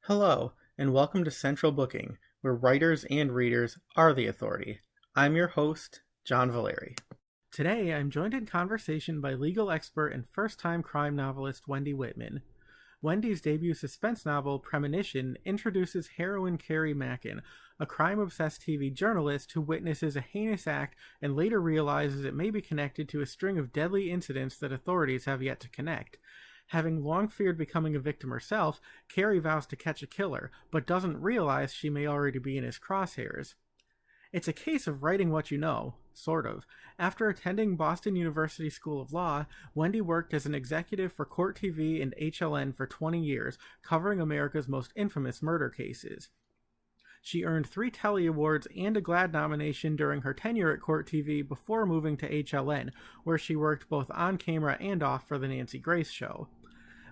Hello, and welcome to Central Booking, where writers and readers are the authority. I'm your host, John Valeri. Today, I'm joined in conversation by legal expert and first-time crime novelist Wendy Whitman. Wendy's debut suspense novel, Premonition, introduces heroine Carrie Mackin, a crime-obsessed TV journalist who witnesses a heinous act and later realizes it may be connected to a string of deadly incidents that authorities have yet to connect. Having long feared becoming a victim herself, Carrie vows to catch a killer, but doesn't realize she may already be in his crosshairs. It's a case of writing what you know, sort of. After attending Boston University School of Law, Wendy worked as an executive for Court TV and HLN for 20 years, covering America's most infamous murder cases. She earned 3 Telly Awards and a GLAAD nomination during her tenure at Court TV before moving to HLN, where she worked both on camera and off for The Nancy Grace Show.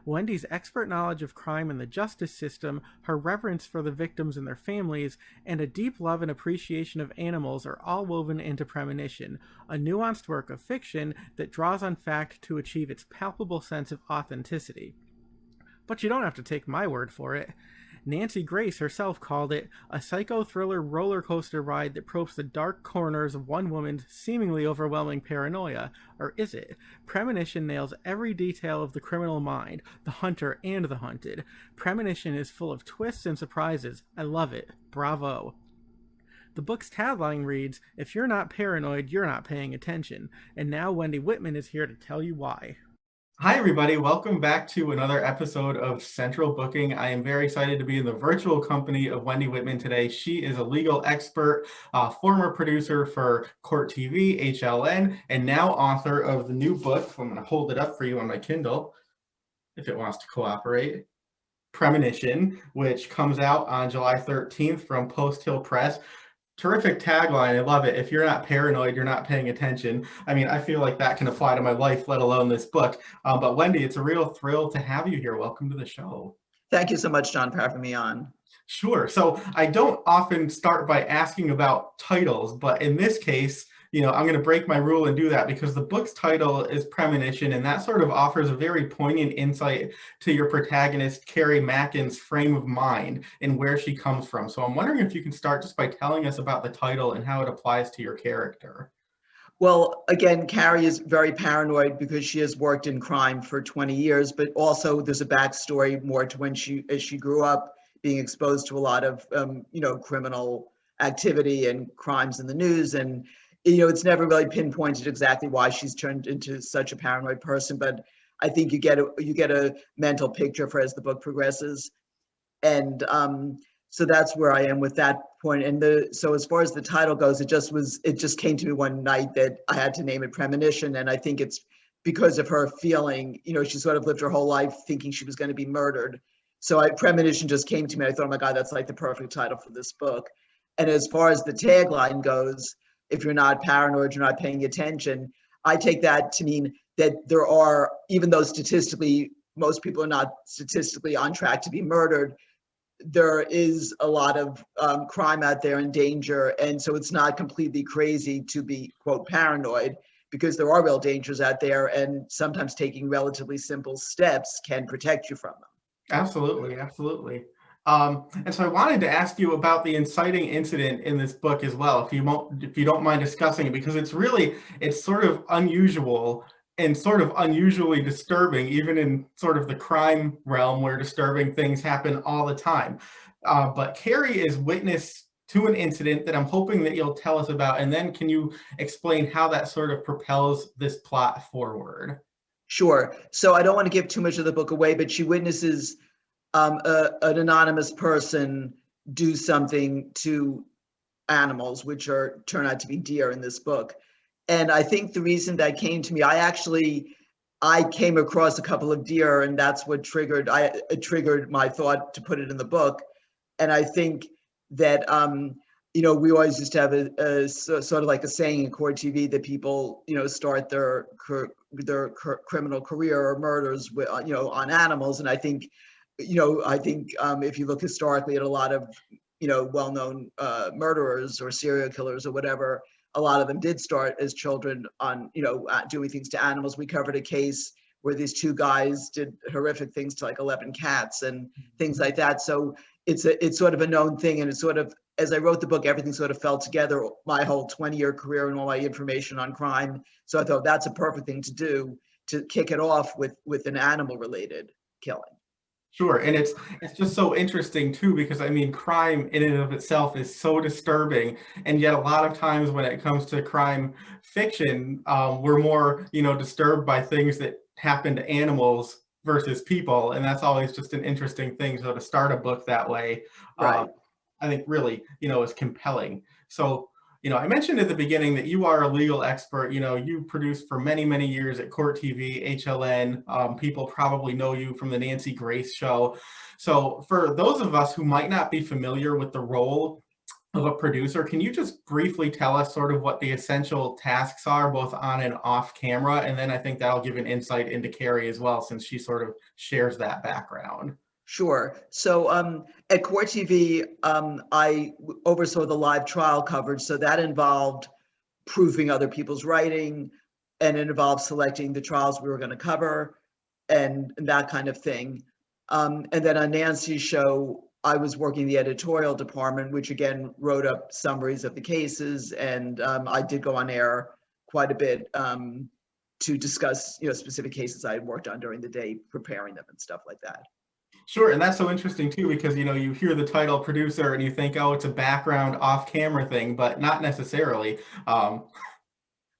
Wendy's expert knowledge of crime and the justice system, her reverence for the victims and their families, and a deep love and appreciation of animals are all woven into Premonition, a nuanced work of fiction that draws on fact to achieve its palpable sense of authenticity. But you don't have to take my word for it. Nancy Grace herself called it a psycho-thriller roller coaster ride that probes the dark corners of one woman's seemingly overwhelming paranoia. Or is it? Premonition nails every detail of the criminal mind, the hunter and the hunted. Premonition is full of twists and surprises. I love it. Bravo. The book's tagline reads, "If you're not paranoid, you're not paying attention." And now Wendy Whitman is here to tell you why. Hi, everybody. Welcome back to another episode of Central Booking. I am very excited to be in the virtual company of Wendy Whitman today. She is a legal expert, former producer for Court TV HLN, and now author of the new book. I'm going to hold it up for you on my Kindle, if it wants to cooperate. Premonition, which comes out on July 13th from Post Hill Press. Terrific tagline. I love it. If you're not paranoid, you're not paying attention. I mean, I feel like that can apply to my life, let alone this book. But Wendy, it's a real thrill to have you here. Welcome to the show. Thank you so much, John, for having me on. Sure. So I don't often start by asking about titles, but in this case, I'm going to break my rule and do that because the book's title is Premonition, and that sort of offers a very poignant insight to your protagonist, Carrie Mackin's frame of mind and where she comes from. So I'm wondering if you can start just by telling us about the title and how it applies to your character. Well, again, Carrie is very paranoid because she has worked in crime for 20 years, but also there's a backstory more to as she grew up, being exposed to a lot of, criminal activity and crimes in the news. And it's never really pinpointed exactly why she's turned into such a paranoid person, but I think you get a mental picture for as the book progresses. And so that's where I am with that point. And so as far as the title goes, it just came to me one night that I had to name it Premonition. And I think it's because of her feeling, she sort of lived her whole life thinking she was going to be murdered. So Premonition just came to me. I thought, oh my God, that's like the perfect title for this book. And as far as the tagline goes, if you're not paranoid, you're not paying attention. I take that to mean that there are, even though statistically, most people are not statistically on track to be murdered, there is a lot of crime out there and danger. And so it's not completely crazy to be, quote, paranoid, because there are real dangers out there, and sometimes taking relatively simple steps can protect you from them. Absolutely, absolutely. And so I wanted to ask you about the inciting incident in this book as well, if you don't mind discussing it, because it's sort of unusual and sort of unusually disturbing, even in sort of the crime realm where disturbing things happen all the time. But Carrie is witness to an incident that I'm hoping that you'll tell us about, and then can you explain how that sort of propels this plot forward? Sure. So I don't want to give too much of the book away, but she witnesses an anonymous person do something to animals, which turn out to be deer in this book. And I think the reason that came to me, I came across a couple of deer, and that's what triggered my thought to put it in the book. And I think that we always used to have a sort of like a saying in Court TV that people start their criminal career or murders with on animals. And I think if you look historically at a lot of well-known murderers or serial killers or whatever, a lot of them did start as children on doing things to animals. We covered a case where these two guys did horrific things to like 11 cats and things like that. So it's sort of a known thing, and it's sort of, as I wrote the book, everything sort of fell together, my whole 20-year career and all my information on crime. So I thought that's a perfect thing to do, to kick it off with an animal related killing. Sure, and it's just so interesting too, because I mean, crime in and of itself is so disturbing, and yet a lot of times when it comes to crime fiction, we're more, disturbed by things that happen to animals versus people, and that's always just an interesting thing. So to start a book that way, Right. I think really, is compelling. So, I mentioned at the beginning that you are a legal expert. You produced for many, many years at Court TV HLN. People probably know you from the Nancy Grace show. So for those of us who might not be familiar with the role of a producer, can you just briefly tell us sort of what the essential tasks are, both on and off camera? And then I think that'll give an insight into Carrie as well, since she sort of shares that background. Sure. So at Court TV, I oversaw the live trial coverage. So that involved proofing other people's writing, and it involved selecting the trials we were going to cover and that kind of thing. And then on Nancy's show, I was working the editorial department, which again wrote up summaries of the cases. And I did go on air quite a bit to discuss, specific cases I had worked on during the day, preparing them and stuff like that. Sure, and that's so interesting too, because you hear the title producer and you think, oh, it's a background off-camera thing, but not necessarily.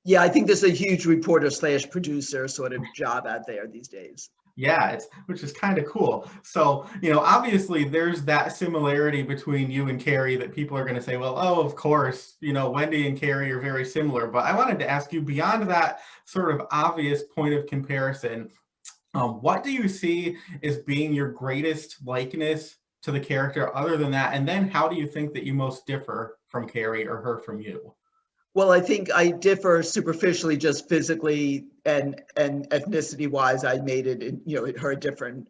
Yeah, I think there's a huge reporter/producer sort of job out there these days. Yeah, which is kind of cool. So, obviously there's that similarity between you and Carrie that people are going to say, well, oh, of course, Wendy and Carrie are very similar. But I wanted to ask you, beyond that sort of obvious point of comparison, what do you see as being your greatest likeness to the character other than that? And then how do you think that you most differ from Carrie or her from you? Well, I think I differ superficially, just physically and ethnicity wise. I made it, her a different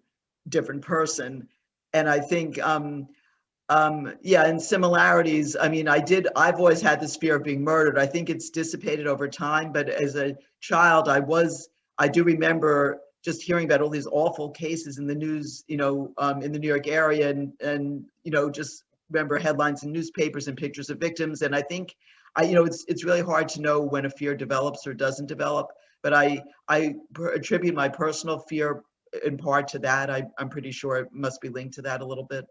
person. And I think, yeah, and similarities. I mean, I've always had this fear of being murdered. I think it's dissipated over time. But as a child, I do remember just hearing about all these awful cases in the news, in the New York area, and just remember headlines in newspapers and pictures of victims. And I think, it's really hard to know when a fear develops or doesn't develop. But I attribute my personal fear in part to that. I'm pretty sure it must be linked to that a little bit.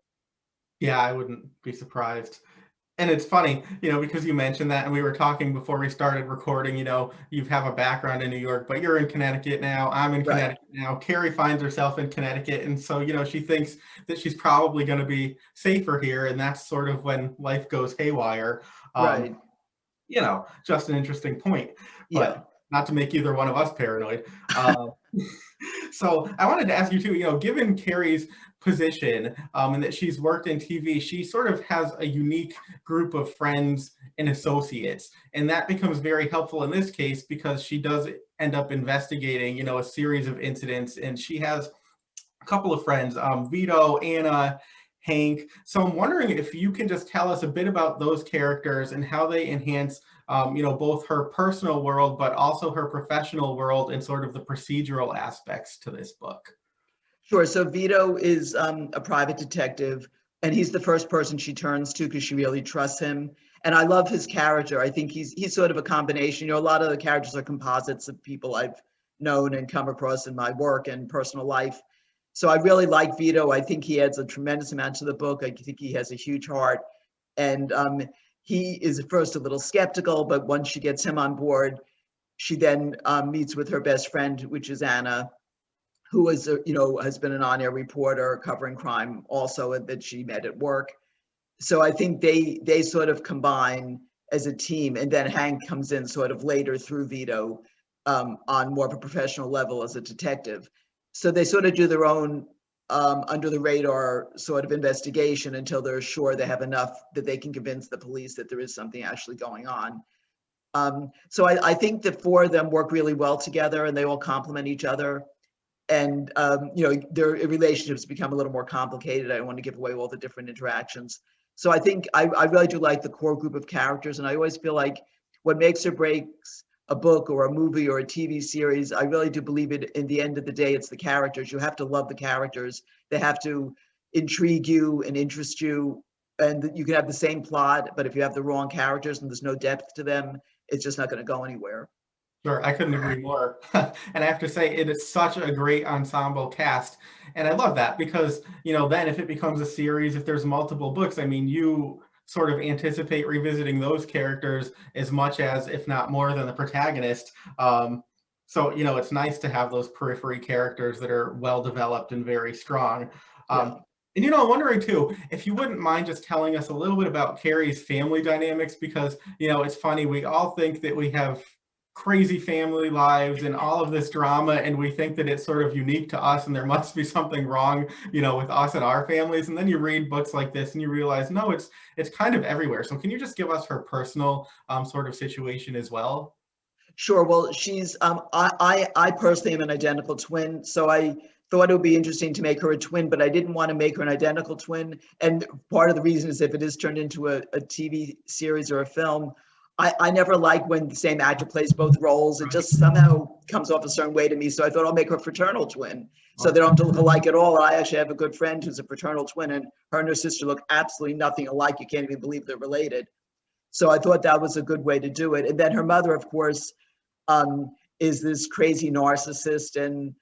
Yeah, I wouldn't be surprised. And it's funny, because you mentioned that, and we were talking before we started recording, you have a background in New York, but you're in Connecticut now. I'm in Connecticut now. Carrie finds herself in Connecticut. And so, she thinks that she's probably going to be safer here. And that's sort of when life goes haywire. Right. Just an interesting point, but not to make either one of us paranoid. So I wanted to ask you too, given Carrie's position and that she's worked in TV, she sort of has a unique group of friends and associates. And that becomes very helpful in this case because she does end up investigating, a series of incidents. And she has a couple of friends, Vito, Anna, Hank. So I'm wondering if you can just tell us a bit about those characters and how they enhance, both her personal world, but also her professional world and sort of the procedural aspects to this book. Sure. So Vito is a private detective, and he's the first person she turns to because she really trusts him. And I love his character. I think he's sort of a combination. A lot of the characters are composites of people I've known and come across in my work and personal life. So I really like Vito. I think he adds a tremendous amount to the book. I think he has a huge heart. And he is at first a little skeptical, but once she gets him on board, she then meets with her best friend, which is Anna, who is, has been an on-air reporter covering crime also that she met at work. So I think they sort of combine as a team. And then Hank comes in sort of later through Vito on more of a professional level as a detective. So they sort of do their own under the radar sort of investigation until they're sure they have enough that they can convince the police that there is something actually going on. So I think the four of them work really well together and they all complement each other. And, their relationships become a little more complicated. I don't want to give away all the different interactions. So I think I really do like the core group of characters. And I always feel like what makes or breaks a book or a movie or a TV series, I really do believe it. In the end of the day, it's the characters. You have to love the characters. They have to intrigue you and interest you. And you can have the same plot, but if you have the wrong characters and there's no depth to them, it's just not going to go anywhere. Sure, I couldn't agree more. And I have to say, it is such a great ensemble cast. And I love that because, then if it becomes a series, if there's multiple books, I mean, you sort of anticipate revisiting those characters as much as, if not more than the protagonist. So, it's nice to have those periphery characters that are well developed and very strong. Yeah. And, I'm wondering too, if you wouldn't mind just telling us a little bit about Carrie's family dynamics, because, it's funny, we all think that we have crazy family lives and all of this drama, and we think that it's sort of unique to us and there must be something wrong, with us and our families. And then you read books like this and you realize, no, it's kind of everywhere. So can you just give us her personal sort of situation as well? Sure. Well, she's I personally am an identical twin, so I thought it would be interesting to make her a twin, but I didn't want to make her an identical twin. And part of the reason is if it is turned into a TV series or a film, I never like when the same actor plays both roles. It just somehow comes off a certain way to me. So I thought I'll make her a fraternal twin, so they don't have to look alike at all. I actually have a good friend who's a fraternal twin, and her and her sister look absolutely nothing alike. You can't even believe they're related. So I thought that was a good way to do it. And then her mother, of course, is this crazy narcissist, and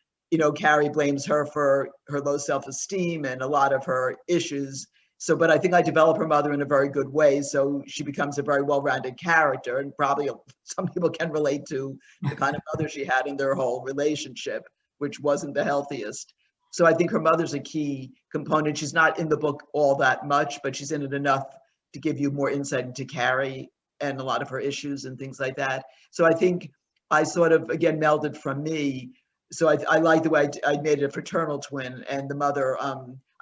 Carrie blames her for her low self-esteem and a lot of her issues. So, but I think I develop her mother in a very good way, so she becomes a very well-rounded character, and probably some people can relate to the kind of mother she had in their whole relationship, which wasn't the healthiest. So I think her mother's a key component. She's not in the book all that much, but she's in it enough to give you more insight into Carrie and a lot of her issues and things like that. So I think I sort of, again, melded from me. So I like the way I made it a fraternal twin, and the mother,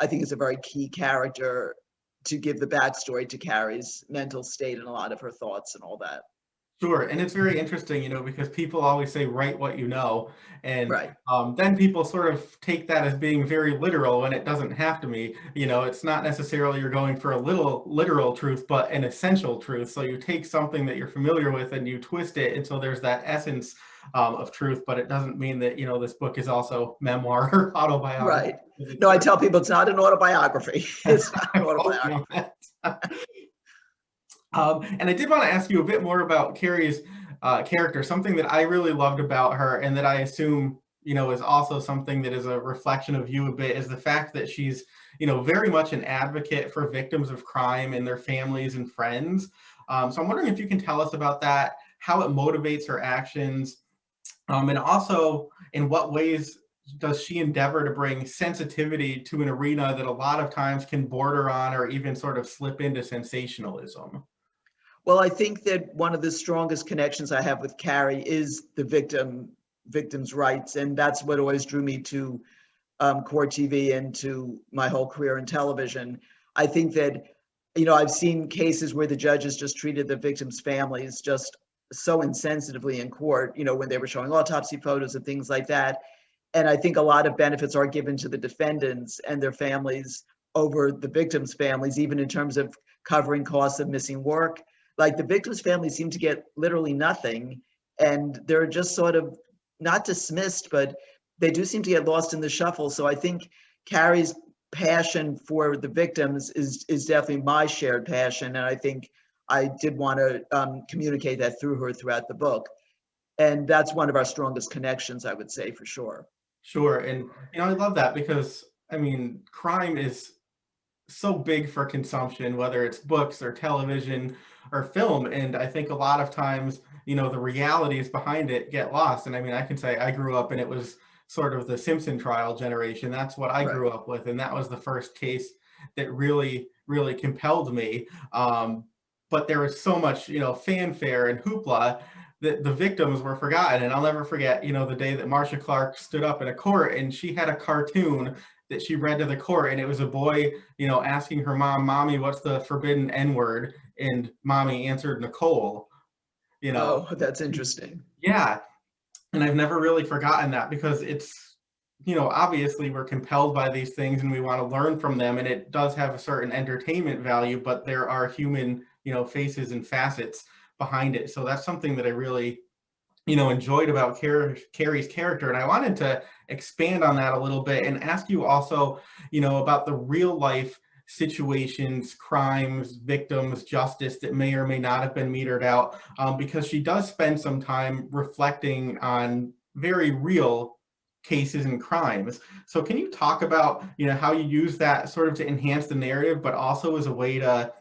I think, is a very key character to give the backstory to Carrie's mental state and a lot of her thoughts and all that. Sure, and it's very interesting, because people always say, write what you know, and Right. then people sort of take that as being very literal when it doesn't have to be. It's not necessarily you're going for a little literal truth, but an essential truth. So you take something that you're familiar with and you twist it until there's that essence of truth, but it doesn't mean that, this book is also memoir or autobiography. Right. No, I tell people it's not an autobiography. It's not an autobiography. And I did want to ask you a bit more about Carrie's character. Something that I really loved about her, and that I assume, is also something that is a reflection of you a bit, is the fact that she's, very much an advocate for victims of crime and their families and friends. So I'm wondering if you can tell us about that, how it motivates her actions, and also in what ways does she endeavor to bring sensitivity to an arena that a lot of times can border on or even sort of slip into sensationalism? Well, I think that one of the strongest connections I have with Carrie is the victim's rights, and that's what always drew me to Court TV and to my whole career in television. I think that, I've seen cases where the judges just treated the victims' families just so insensitively in court, when they were showing autopsy photos and things like that. And I think a lot of benefits are given to the defendants and their families over the victims' families, even in terms of covering costs of missing work. Like, the victims' families seem to get literally nothing, and they're just sort of not dismissed, but they do seem to get lost in the shuffle. So I think Carrie's passion for the victims is definitely my shared passion, and I think I did want to communicate that through her throughout the book. And that's one of our strongest connections, I would say, for sure. Sure. And, I love that because, I mean, crime is so big for consumption, whether it's books or television or film. And I think a lot of times, the realities behind it get lost. And I mean, I can say I grew up and it was sort of the Simpson trial generation. That's what I grew up with. And that was the first case that really, really compelled me. But there was so much, fanfare and hoopla that the victims were forgotten. And I'll never forget, the day that Marcia Clark stood up in a court and she had a cartoon that she read to the court, and it was a boy, asking her mom, "Mommy, what's the forbidden N-word?" And mommy answered Nicole, Oh, that's interesting. Yeah. And I've never really forgotten that because it's, obviously we're compelled by these things and we want to learn from them, and it does have a certain entertainment value, but there are human, faces and facets behind it. So that's something that I really enjoyed about Carrie's character. And I wanted to expand on that a little bit and ask you also, about the real life situations, crimes, victims, justice that may or may not have been metered out, because she does spend some time reflecting on very real cases and crimes. So can you talk about, how you use that sort of to enhance the narrative, but also as a way to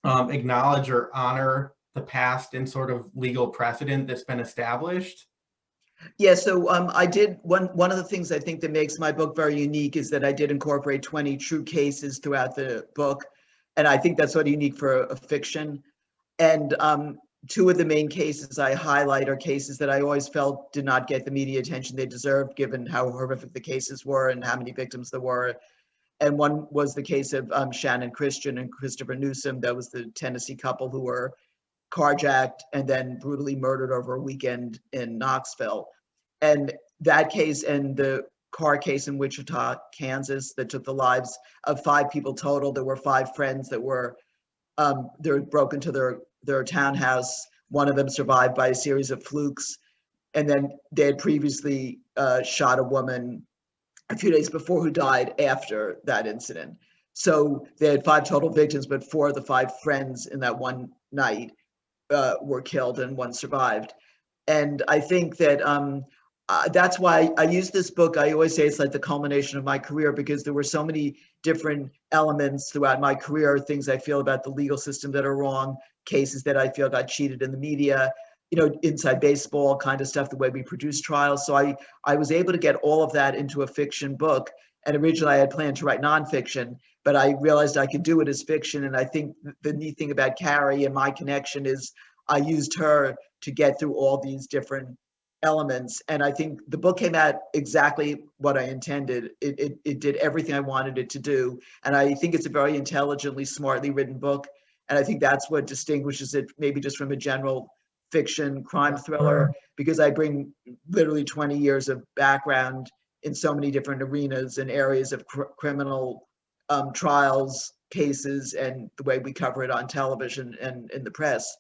acknowledge or honor the past and sort of legal precedent that's been established? Yeah, so I did one of the things I think that makes my book very unique is that I did incorporate 20 true cases throughout the book, and I think that's sort of unique for a fiction. And two of the main cases I highlight are cases that I always felt did not get the media attention they deserved, given how horrific the cases were and how many victims there were. And one was the case of Shannon Christian and Christopher Newsom. That was the Tennessee couple who were carjacked and then brutally murdered over a weekend in Knoxville. And that case and the car case in Wichita, Kansas, that took the lives of 5 people total. There were 5 friends that were they were broken into their townhouse. One of them survived by a series of flukes, and then they had previously shot a woman a few days before who died after that incident. So they had 5 total victims, but 4 of the 5 friends in that one night were killed and 1 survived. And I think that that's why I use this book. I always say it's like the culmination of my career, because there were so many different elements throughout my career, things I feel about the legal system that are wrong, cases that I feel got cheated in the media, inside baseball kind of stuff, the way we produce trials. So I was able to get all of that into a fiction book. And originally I had planned to write nonfiction, but I realized I could do it as fiction. And I think the neat thing about Carrie and my connection is I used her to get through all these different elements. And I think the book came out exactly what I intended. It did everything I wanted it to do. And I think it's a very intelligently, smartly written book. And I think that's what distinguishes it maybe just from a general fiction crime thriller, because I bring literally 20 years of background in so many different arenas and areas of criminal trials, cases, and the way we cover it on television and in the press.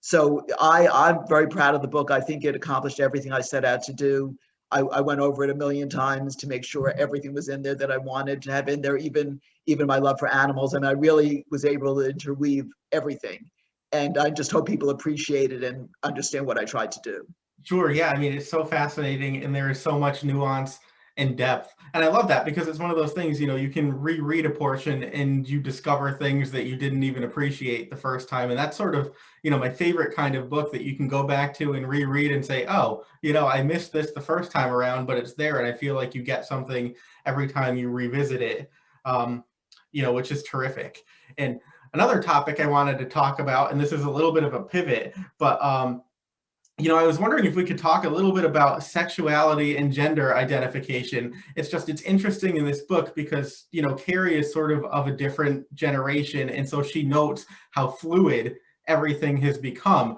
So I'm very proud of the book. I think it accomplished everything I set out to do. I went over it a million times to make sure everything was in there that I wanted to have in there, even my love for animals. And I really was able to interweave everything. And I just hope people appreciate it and understand what I tried to do. Sure. Yeah. I mean, it's so fascinating and there is so much nuance and depth. And I love that because it's one of those things, you can reread a portion and you discover things that you didn't even appreciate the first time. And that's sort of, my favorite kind of book that you can go back to and reread and say, oh, I missed this the first time around, but it's there. And I feel like you get something every time you revisit it, which is terrific. And another topic I wanted to talk about, and this is a little bit of a pivot, but I was wondering if we could talk a little bit about sexuality and gender identification. It's interesting in this book because, Carrie is sort of a different generation. And so she notes how fluid everything has become.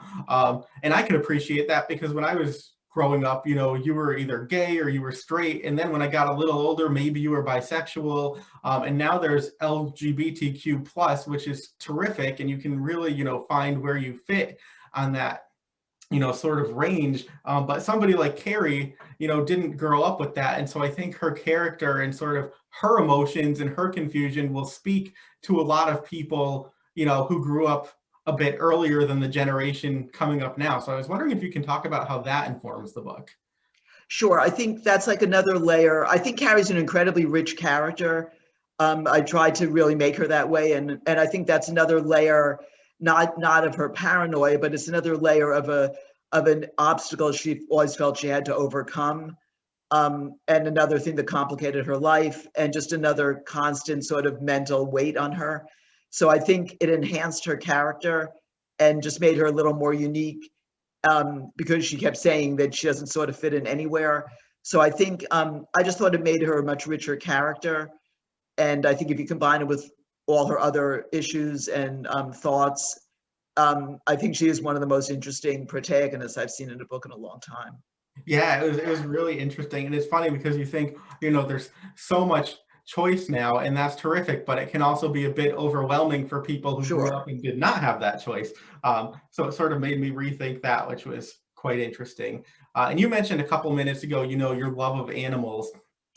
And I can appreciate that because when I was growing up, you were either gay or you were straight. And then when I got a little older, maybe you were bisexual. And now there's LGBTQ plus, which is terrific. And you can really, find where you fit on that sort of range. But somebody like Carrie, didn't grow up with that. And so I think her character and sort of her emotions and her confusion will speak to a lot of people, who grew up a bit earlier than the generation coming up now. So I was wondering if you can talk about how that informs the book. Sure. I think that's like another layer. I think Carrie's an incredibly rich character. I tried to really make her that way. And I think that's another layer, not of her paranoia, but it's another layer of an obstacle she always felt she had to overcome, and another thing that complicated her life, and just another constant sort of mental weight on her. So I think it enhanced her character and just made her a little more unique, because she kept saying that she doesn't sort of fit in anywhere. So I think I just thought it made her a much richer character. And I think if you combine it with all her other issues and thoughts, I think she is one of the most interesting protagonists I've seen in a book in a long time. Yeah, it was really interesting. And it's funny because you think, there's so much choice now, and that's terrific, but it can also be a bit overwhelming for people who grew up and did not have that choice. So it sort of made me rethink that, which was quite interesting. And you mentioned a couple minutes ago, your love of animals.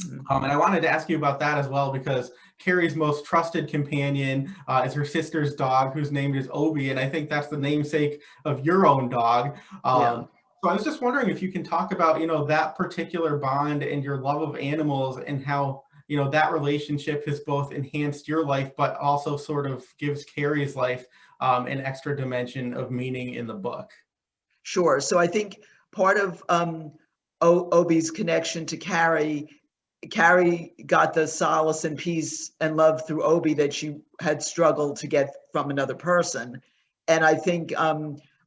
Mhm. And I wanted to ask you about that as well, because Carrie's most trusted companion is her sister's dog, whose name is Obi, and I think that's the namesake of your own dog. Yeah. So I was just wondering if you can talk about, that particular bond and your love of animals, and how, that relationship has both enhanced your life, but also sort of gives Carrie's life an extra dimension of meaning in the book. Sure. So I think part of Obi's connection to Carrie got the solace and peace and love through Obi that she had struggled to get from another person. And I think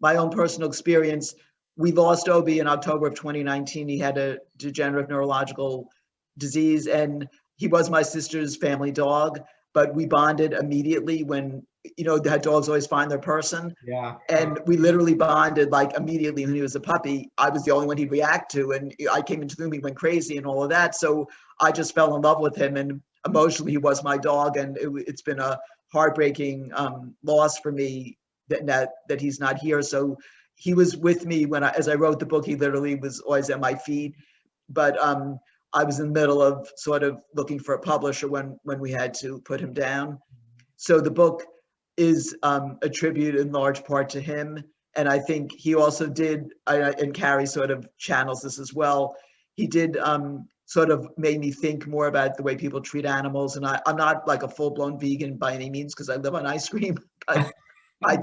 my own personal experience, we lost Obi in October of 2019. He had a degenerative neurological disease, and he was my sister's family dog, but we bonded immediately when, that dogs always find their person. Yeah. And we literally bonded like immediately when he was a puppy. I was the only one he'd react to. And I came into the room, he went crazy and all of that. So I just fell in love with him, and emotionally he was my dog. And it's been a heartbreaking loss for me that he's not here. So he was with me as I wrote the book. He literally was always at my feet. But I was in the middle of sort of looking for a publisher when we had to put him down. So the book is a tribute in large part to him. And I think he also did, and Carrie sort of channels this as well, he did sort of made me think more about the way people treat animals. And I'm not like a full-blown vegan by any means, because I live on ice cream, but I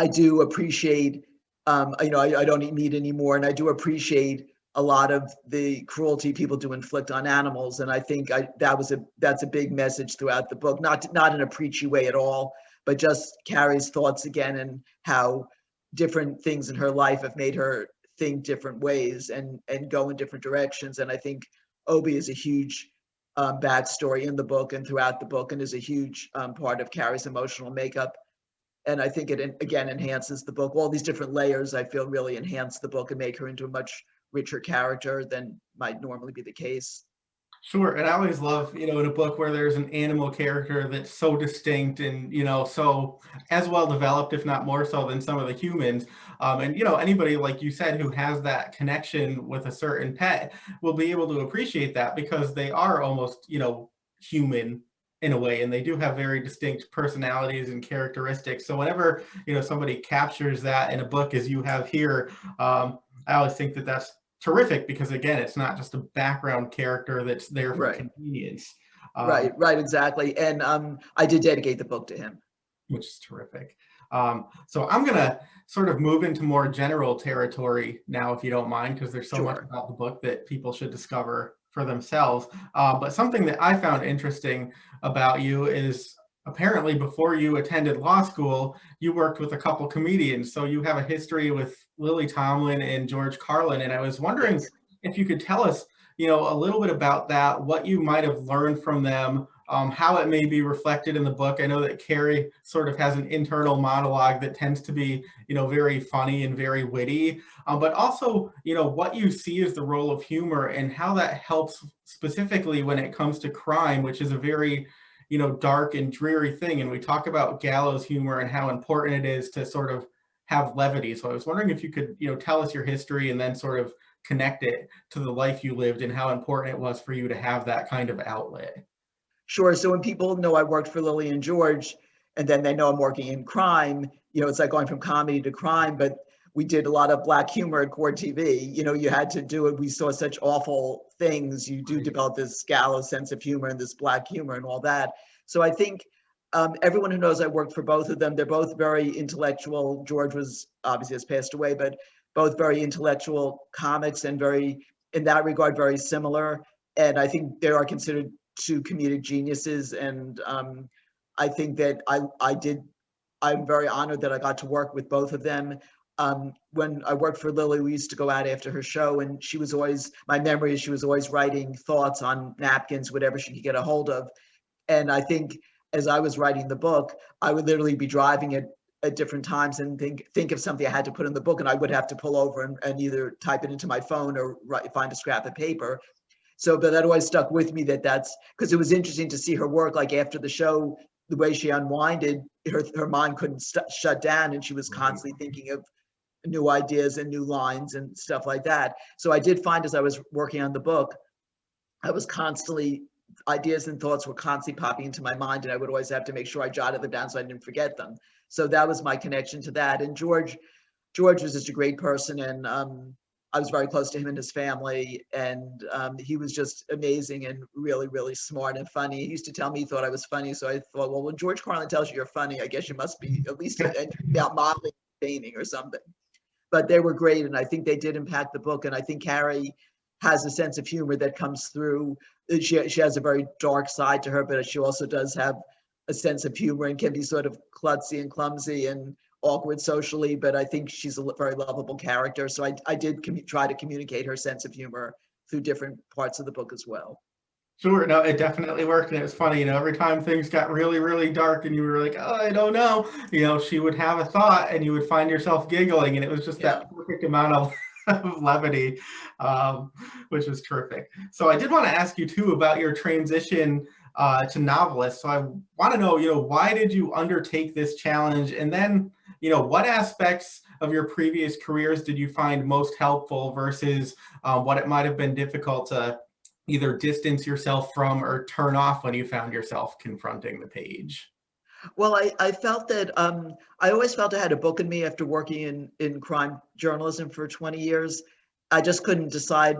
do appreciate, I don't eat meat anymore, and I do appreciate a lot of the cruelty people do inflict on animals. And I think that's a big message throughout the book, not in a preachy way at all, but just Carrie's thoughts again, and how different things in her life have made her think different ways and go in different directions. And I think Obi is a huge backstory in the book and throughout the book, and is a huge part of Carrie's emotional makeup. And I think it, again, enhances the book. All these different layers, I feel, really enhance the book and make her into a much richer character than might normally be the case. Sure. And I always love, in a book where there's an animal character that's so distinct and, so as well developed, if not more so than some of the humans. And, anybody, like you said, who has that connection with a certain pet will be able to appreciate that, because they are almost, human in a way, and they do have very distinct personalities and characteristics. So whenever, somebody captures that in a book, as you have here, I always think that that's terrific, because again, it's not just a background character that's there for Right. convenience. Right, exactly. And I did dedicate the book to him. Which is terrific. So I'm gonna sort of move into more general territory now, if you don't mind, because there's so much Sure. about the book that people should discover for themselves. But something that I found interesting about you is, apparently before you attended law school, you worked with a couple comedians. So you have a history with Lily Tomlin and George Carlin. And I was wondering Yes. if you could tell us, a little bit about that, what you might have learned from them, how it may be reflected in the book. I know that Carrie sort of has an internal monologue that tends to be, very funny and very witty, but also, what you see as the role of humor and how that helps specifically when it comes to crime, which is a very, dark and dreary thing. And we talk about gallows humor and how important it is to sort of have levity. So I was wondering if you could, tell us your history and then sort of connect it to the life you lived and how important it was for you to have that kind of outlet. Sure. So when people know I worked for Lily and George, and then they know I'm working in crime, it's like going from comedy to crime. But we did a lot of Black humor at Court TV. You had to do it. We saw such awful things. You do develop this gallows sense of humor and this Black humor and all that. So I think everyone who knows I worked for both of them, they're both very intellectual. George was obviously has passed away, but both very intellectual comics, and very, in that regard, very similar. And I think they are considered two comedic geniuses. And I think that I'm very honored that I got to work with both of them. When I worked for Lily, we used to go out after her show, and she was always, my memory is she was always writing thoughts on napkins, whatever she could get a hold of. And I think as I was writing the book, I would literally be driving at different times and think of something I had to put in the book, and I would have to pull over and either type it into my phone or find a scrap of paper. So, but that always stuck with me, that's because it was interesting to see her work. Like after the show, the way she unwinded, her mind couldn't shut down, and she was constantly thinking of new ideas and new lines and stuff like that. So I did find as I was working on the book, I was constantly, ideas and thoughts were constantly popping into my mind, and I would always have to make sure I jotted them down so I didn't forget them. So that was my connection to that. And George was just a great person, and I was very close to him and his family, and he was just amazing and really, really smart and funny. He used to tell me he thought I was funny, so I thought, well, when George Carlin tells you you're funny, I guess you must be at least about modeling, painting or something. But they were great, and I think they did impact the book. And I think Carrie has a sense of humor that comes through. She has a very dark side to her, but she also does have a sense of humor and can be sort of klutzy and clumsy and awkward socially, but I think she's a very lovable character. So I did try to communicate her sense of humor through different parts of the book as well. Sure, no, it definitely worked, and it was funny, every time things got really, really dark and you were like, oh, I don't know, she would have a thought and you would find yourself giggling, and it was just that perfect amount of levity, which was terrific. So I did want to ask you too about your transition to novelist. So I want to know, why did you undertake this challenge? And then, what aspects of your previous careers did you find most helpful versus what it might have been difficult to either distance yourself from or turn off when you found yourself confronting the page? Well, I felt that I always felt I had a book in me after working in crime journalism for 20 years. I just couldn't decide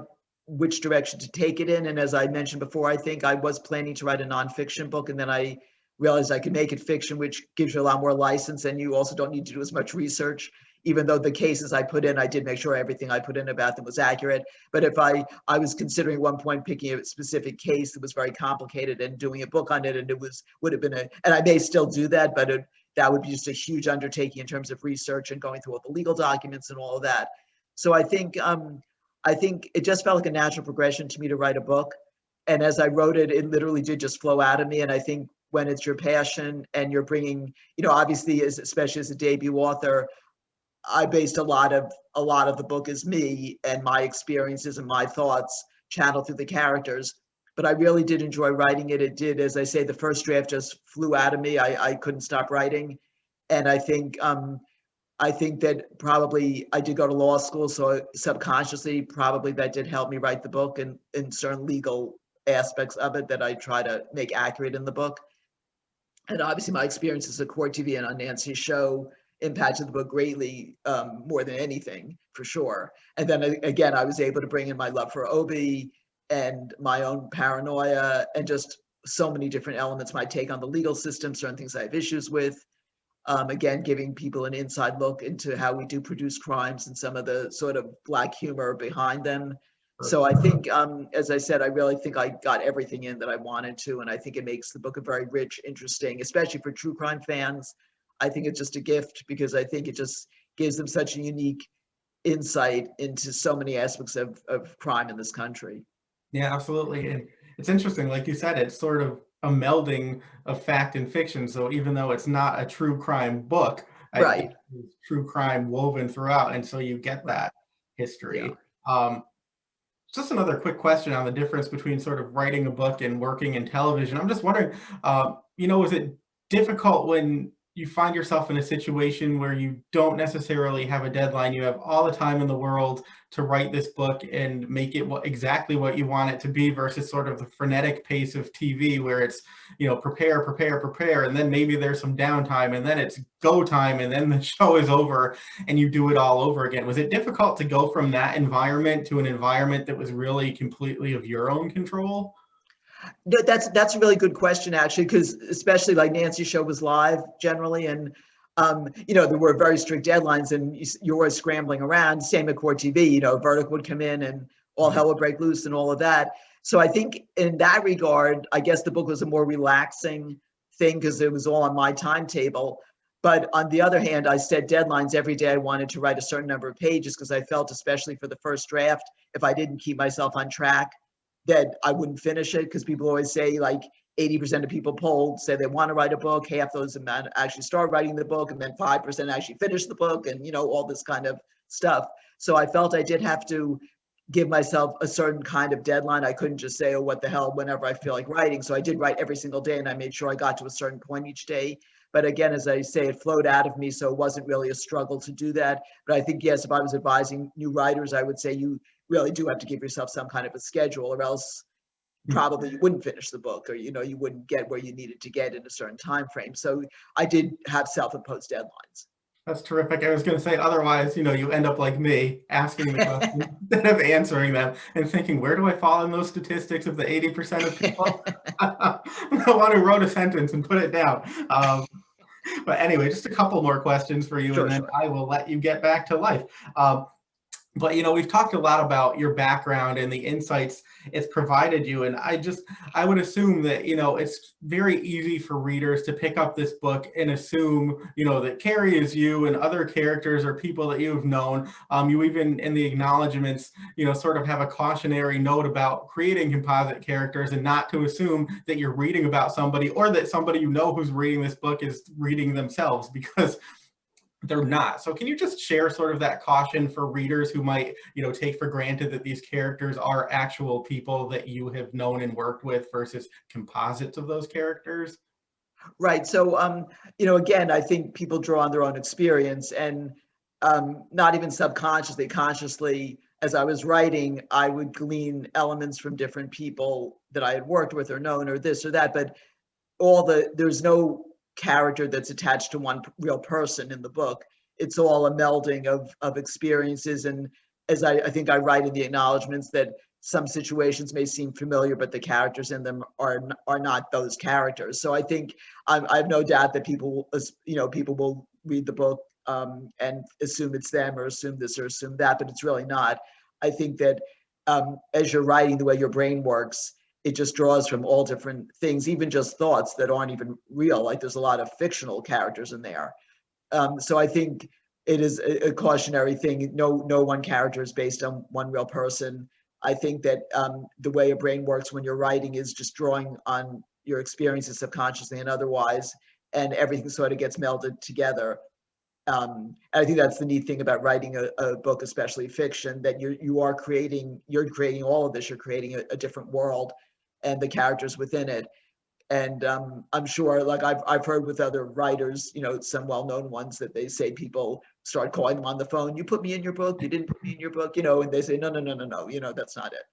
which direction to take it in. And as I mentioned before, I think I was planning to write a nonfiction book, and then I realized I could make it fiction, which gives you a lot more license, and you also don't need to do as much research. Even though the cases I put in, I did make sure everything I put in about them was accurate. But if I was considering at one point picking a specific case that was very complicated and doing a book on it, and would have been and I may still do that, but that would be just a huge undertaking in terms of research and going through all the legal documents and all of that. So I think it just felt like a natural progression to me to write a book. And as I wrote it, it literally did just flow out of me. And I think when it's your passion and you're bringing, obviously, especially as a debut author, I based a lot of the book as me and my experiences and my thoughts channeled through the characters. But I really did enjoy writing it. It did, as I say, the first draft just flew out of me. I couldn't stop writing. And I think that probably I did go to law school, so subconsciously probably that did help me write the book and in certain legal aspects of it that I try to make accurate in the book. And obviously my experiences at Court TV and on Nancy's show impacted the book greatly, more than anything, for sure. And then again, I was able to bring in my love for Obi and my own paranoia and just so many different elements, my take on the legal system, certain things I have issues with. Again, giving people an inside look into how we do produce crimes and some of the sort of Black humor behind them. So I think, as I said, I really think I got everything in that I wanted to, and I think it makes the book a very rich, interesting, especially for true crime fans. I think it's just a gift because I think it just gives them such a unique insight into so many aspects of crime in this country. Yeah, absolutely. And it's interesting, like you said, it's sort of a melding of fact and fiction. So even though it's not a true crime book, Right. It's true crime woven throughout. And so you get that history. Yeah. Just another quick question on the difference between sort of writing a book and working in television. I'm just wondering, is it difficult when you find yourself in a situation where you don't necessarily have a deadline, you have all the time in the world to write this book and make it exactly what you want it to be, versus sort of the frenetic pace of TV where it's, prepare, and then maybe there's some downtime and then it's go time and then the show is over and you do it all over again? Was it difficult to go from that environment to an environment that was really completely of your own control? That's a really good question, actually, because especially like Nancy's show was live generally, and there were very strict deadlines, and you were scrambling around. Same at Court TV, verdict would come in, and all hell would break loose, and all of that. So I think in that regard, I guess the book was a more relaxing thing because it was all on my timetable. But on the other hand, I set deadlines every day. I wanted to write a certain number of pages because I felt, especially for the first draft, if I didn't keep myself on track, that I wouldn't finish it, because people always say like 80% of people polled say they want to write a book, half those actually start writing the book, and then 5% actually finish the book, and all this kind of stuff. So I felt I did have to give myself a certain kind of deadline. I couldn't just say, oh, what the hell, whenever I feel like writing. So I did write every single day, and I made sure I got to a certain point each day. But again, as I say, it flowed out of me, so it wasn't really a struggle to do that. But I think, yes, if I was advising new writers, I would say you really do have to give yourself some kind of a schedule, or else probably you wouldn't finish the book, or you wouldn't get where you needed to get in a certain time frame. So I did have self-imposed deadlines. That's terrific. I was going to say, otherwise, you end up like me, asking the questions instead of answering them and thinking, where do I fall in those statistics of the 80% of people the one who wrote a sentence and put it down? But anyway, just a couple more questions for you, Sure, and then sure. I will let you get back to life. But we've talked a lot about your background and the insights it's provided you, and I would assume that it's very easy for readers to pick up this book and assume that Carrie is you and other characters are people that you've known. You even in the acknowledgments sort of have a cautionary note about creating composite characters and not to assume that you're reading about somebody, or that somebody who's reading this book is reading themselves, because they're not. So can you just share sort of that caution for readers who might, take for granted that these characters are actual people that you have known and worked with versus composites of those characters? Right. So, again, I think people draw on their own experience, and not even subconsciously, consciously, as I was writing, I would glean elements from different people that I had worked with or known or this or that, but there's no character that's attached to one real person in the book. It's all a melding of experiences. And as I think I write in the acknowledgments, that some situations may seem familiar, but the characters in them are not those characters. So I think I have no doubt that people will read the book and assume it's them, or assume this or assume that, but it's really not. I think that as you're writing, the way your brain works, it just draws from all different things, even just thoughts that aren't even real. Like there's a lot of fictional characters in there. So I think it is a cautionary thing. No one character is based on one real person. I think that the way your brain works when you're writing is just drawing on your experiences subconsciously and otherwise, and everything sort of gets melded together. And I think that's the neat thing about writing a book, especially fiction, that you're creating all of this. You're creating a different world and the characters within it. And I'm sure, like I've heard with other writers, some well-known ones, that they say people start calling them on the phone. You put me in your book. You didn't put me in your book, and they say, no, that's not it.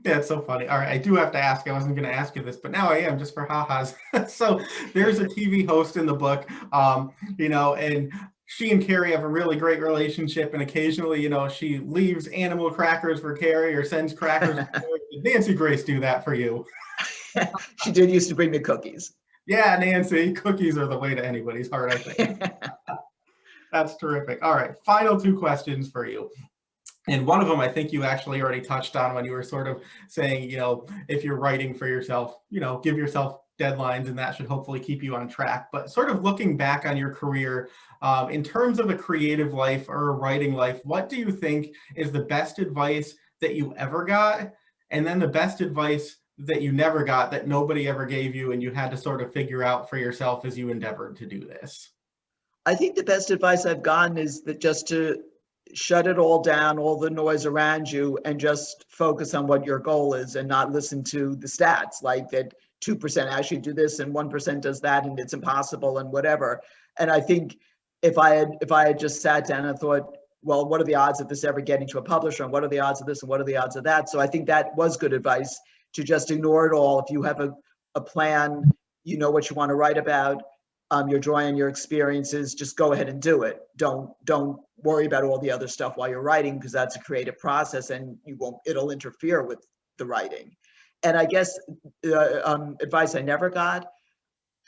Yeah, it's so funny. All right, I do have to ask. I wasn't going to ask you this, but now I am, just for ha-has. So there's a TV host in the book, and she and Carrie have a really great relationship. And occasionally, she leaves animal crackers for Carrie or sends crackers for Carrie. Did Nancy Grace do that for you? She did used to bring me cookies. Yeah, Nancy, cookies are the way to anybody's heart, I think. That's terrific. All right, final two questions for you. And one of them, I think you actually already touched on when you were sort of saying, if you're writing for yourself, give yourself deadlines, and that should hopefully keep you on track. But sort of looking back on your career, in terms of a creative life or a writing life, what do you think is the best advice that you ever got? And then the best advice that you never got, that nobody ever gave you, and you had to sort of figure out for yourself as you endeavored to do this? I think the best advice I've gotten is that just to shut it all down, all the noise around you, and just focus on what your goal is, and not listen to the stats, like that 2% actually do this and 1% does that, and it's impossible and whatever. And I think if I had just sat down and thought, well, what are the odds of this ever getting to a publisher, and what are the odds of this, and what are the odds of that? So I think that was good advice, to just ignore it all. If you have a plan, you know what you want to write about, you're drawing your experiences, just go ahead and do it. Don't worry about all the other stuff while you're writing, because that's a creative process, and it'll interfere with the writing. And I guess advice I never got,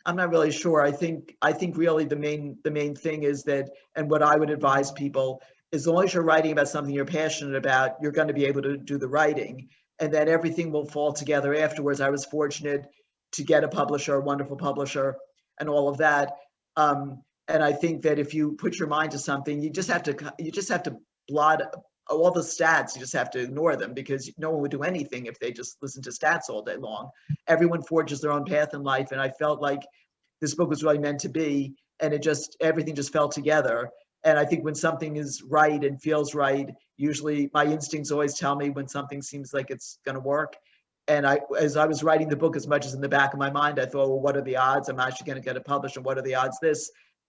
I'm not really sure. I think really the main thing is that, and what I would advise people, as long as you're writing about something you're passionate about, you're going to be able to do the writing, and then everything will fall together afterwards. I was fortunate to get a publisher, a wonderful publisher, and all of that. And I think that if you put your mind to something, you just have to blot all the stats. You just have to ignore them, because no one would do anything if they just listened to stats all day long. Everyone forges their own path in life, and I felt like this book was really meant to be, and everything just fell together. And I think when something is right and feels right, usually my instincts always tell me when something seems like it's going to work. And as I was writing the book, as much as in the back of my mind, I thought, well, what are the odds I'm actually going to get it published, and what are the odds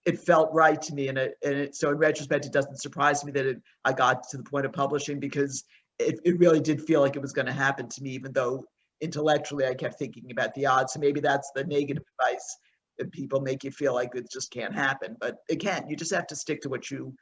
it felt right to me. So in retrospect, it doesn't surprise me that I got to the point of publishing, because it really did feel like it was going to happen to me, even though intellectually I kept thinking about the odds. So maybe that's the negative advice, that people make you feel like it just can't happen, but it can. You just have to stick to what you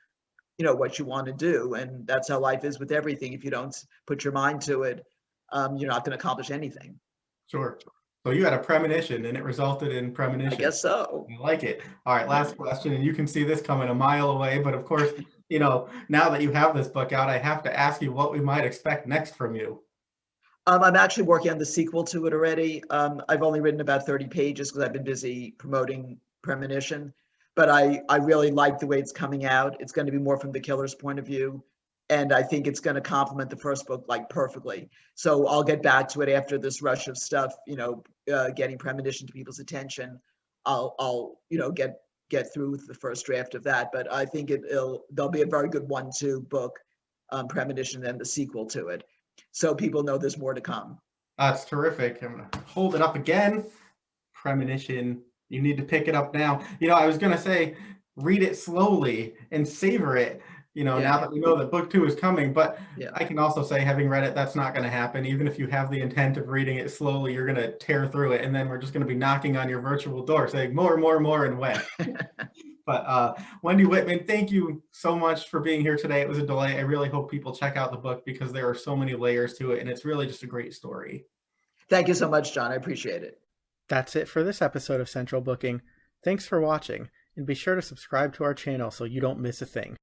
want to do. And that's how life is with everything. If you don't put your mind to it, you're not going to accomplish anything. Sure. So you had a premonition and it resulted in premonition. I guess so. I like it. All right, last question. And you can see this coming a mile away, but of course, now that you have this book out, I have to ask you what we might expect next from you. I'm actually working on the sequel to it already. I've only written about 30 pages because I've been busy promoting Premonition, but I really like the way it's coming out. It's going to be more from the killer's point of view, and I think it's going to complement the first book like perfectly. So I'll get back to it after this rush of stuff, getting Premonition to people's attention. I'll get through with the first draft of that, but I think there'll be a very good 1-2 book, Premonition, and the sequel to it. So people know there's more to come. That's terrific. I'm going to hold it up again. Premonition. You need to pick it up now. I was going to say, read it slowly and savor it, now that we know that book 2 is coming. But I can also say, having read it, that's not going to happen. Even if you have the intent of reading it slowly, you're going to tear through it. And then we're just going to be knocking on your virtual door saying more, and when. But Wendy Whitman, thank you so much for being here today. It was a delight. I really hope people check out the book, because there are so many layers to it, and it's really just a great story. Thank you so much, John. I appreciate it. That's it for this episode of Central Booking. Thanks for watching, and be sure to subscribe to our channel so you don't miss a thing.